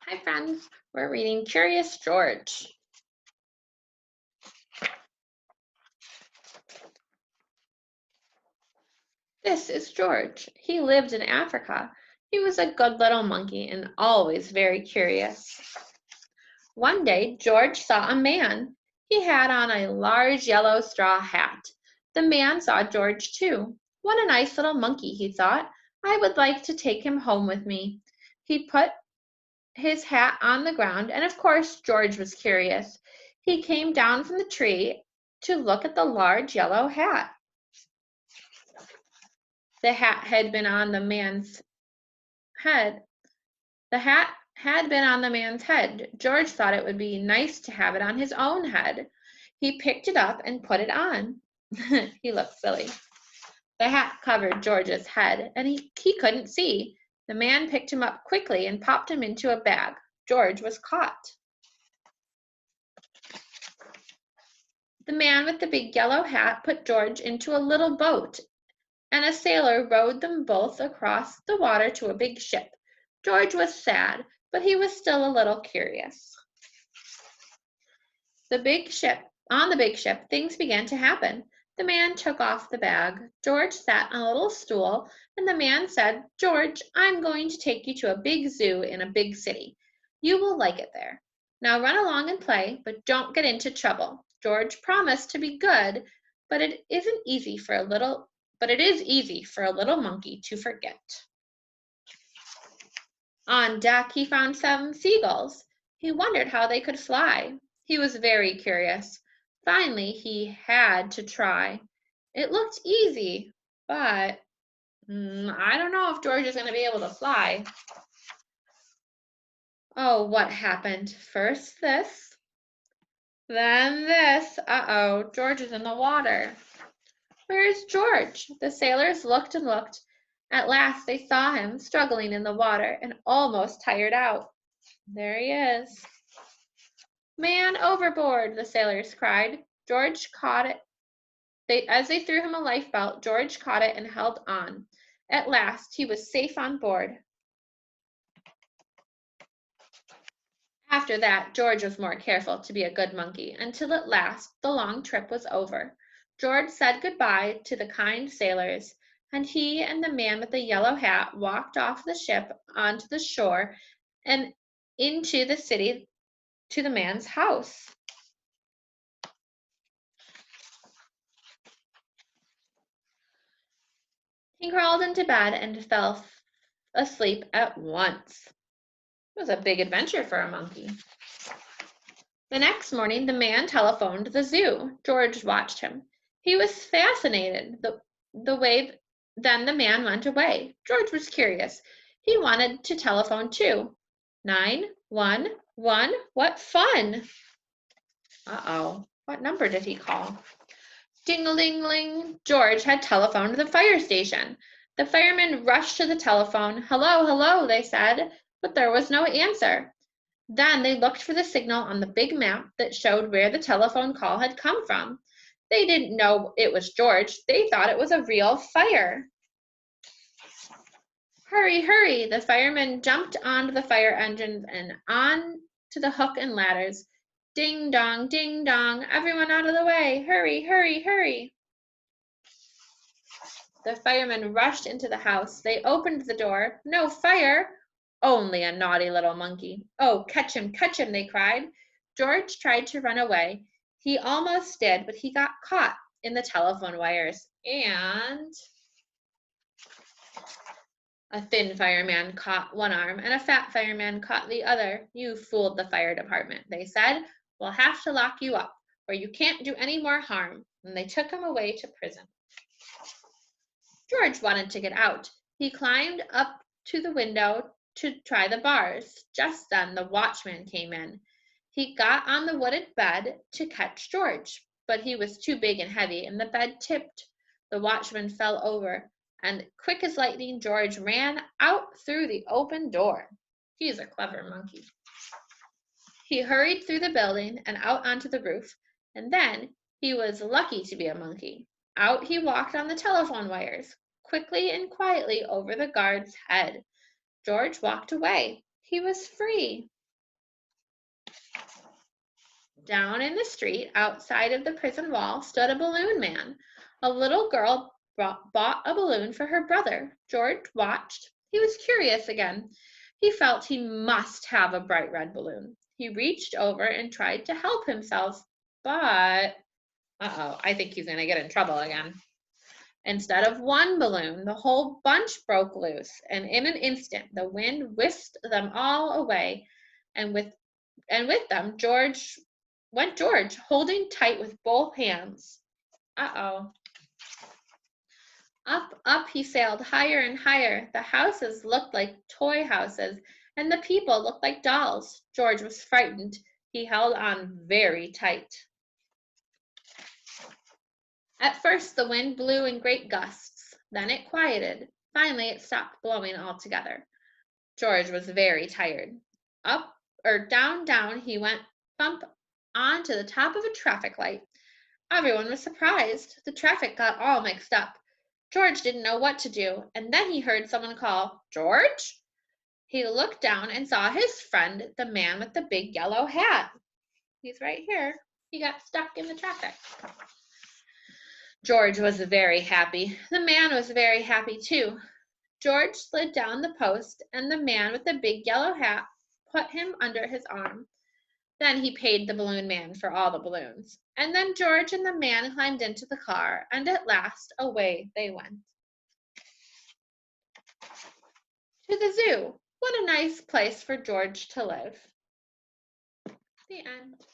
Hi, friends. We're reading Curious George. This is George. He lived in Africa. He was a good little monkey and always very curious. One day, George saw a man. He had on a large yellow straw hat. The man saw George too. What a nice little monkey, he thought. I would like to take him home with me. He put his hat on the ground, and of course George was curious. He came down from the tree to look at the large yellow hat. The hat had been on the man's head. The hat had been on the man's head. George thought it would be nice to have it on his own head. He picked it up and put it on. He looked silly. The hat covered George's head, and he couldn't see. The man picked him up quickly and popped him into a bag. George was caught. The man with the big yellow hat put George into a little boat, and a sailor rowed them both across the water to a big ship. George was sad, but he was still a little curious. On the big ship, things began to happen. The man took off the bag. George sat on a little stool, and the man said, George, I'm going to take you to a big zoo in a big city. You will like it there. Now run along and play, but don't get into trouble. George promised to be good, but it isn't easy for a little but it is easy for a little monkey to forget. On deck, he found some seagulls. He wondered how they could fly. He was very curious. Finally, he had to try. It looked easy, but I don't know if George is going to be able to fly. Oh, what happened? First this, then this. Uh-oh, George is in the water. Where's George? The sailors looked and looked. At last they saw him struggling in the water and almost tired out. There he is. Man overboard, the sailors cried. George caught it. As they threw him a lifebelt, George caught it and held on. At last he was safe on board. After that, George was more careful to be a good monkey, until at last the long trip was over. George said goodbye to the kind sailors, and he and the man with the yellow hat walked off the ship onto the shore and into the city to the man's house. He crawled into bed and fell asleep at once. It was a big adventure for a monkey. The next morning, the man telephoned the zoo. George watched him. He was fascinated the way then the man went away. George was curious. He wanted to telephone too. 911, what fun! Uh-oh, what number did he call? Ding-a-ling-ling. George had telephoned the fire station. The firemen rushed to the telephone. Hello, hello, they said, but there was no answer. Then they looked for the signal on the big map that showed where the telephone call had come from. They didn't know it was George. They thought it was a real fire. Hurry, hurry! The firemen jumped onto the fire engines and on to the hook and ladders. Ding dong, ding dong, everyone out of the way. Hurry, hurry, hurry. The firemen rushed into the house. They opened the door. No fire! Only a naughty little monkey. Oh, catch him, they cried. George tried to run away. He almost did, but he got caught in the telephone wires. And a thin fireman caught one arm and a fat fireman caught the other. You fooled the fire department, they said. We'll have to lock you up, or you can't do any more harm. And they took him away to prison. George wanted to get out. He climbed up to the window to try the bars. Just then the watchman came in. He got on the wooded bed to catch George, but he was too big and heavy, and the bed tipped. The watchman fell over, and quick as lightning, George ran out through the open door. He is a clever monkey. He hurried through the building and out onto the roof, and then he was lucky to be a monkey. Out he walked on the telephone wires, quickly and quietly over the guard's head. George walked away. He was free. Down in the street outside of the prison wall stood a balloon man. A little girl bought a balloon for her brother. George watched. He was curious again. He felt he must have a bright red balloon. He reached over and tried to help himself, but I think he's going to get in trouble again. Instead of one balloon, the whole bunch broke loose, and in an instant the wind whisked them all away, and with them George, holding tight with both hands. Uh-oh. Up he sailed higher and higher. The houses looked like toy houses, and the people looked like dolls. George was frightened. He held on very tight. At first the wind blew in great gusts. Then it quieted. Finally it stopped blowing altogether. George was very tired. Up or down, down he went, bump on to the top of a traffic light. Everyone was surprised. The traffic got all mixed up. George didn't know what to do, and then he heard someone call, "George?" He looked down and saw his friend, the man with the big yellow hat. He's right here. He got stuck in the traffic. George was very happy. The man was very happy too. George slid down the post, and the man with the big yellow hat put him under his arm. Then he paid the balloon man for all the balloons. And then George and the man climbed into the car, and at last away they went. To the zoo. What a nice place for George to live. The end.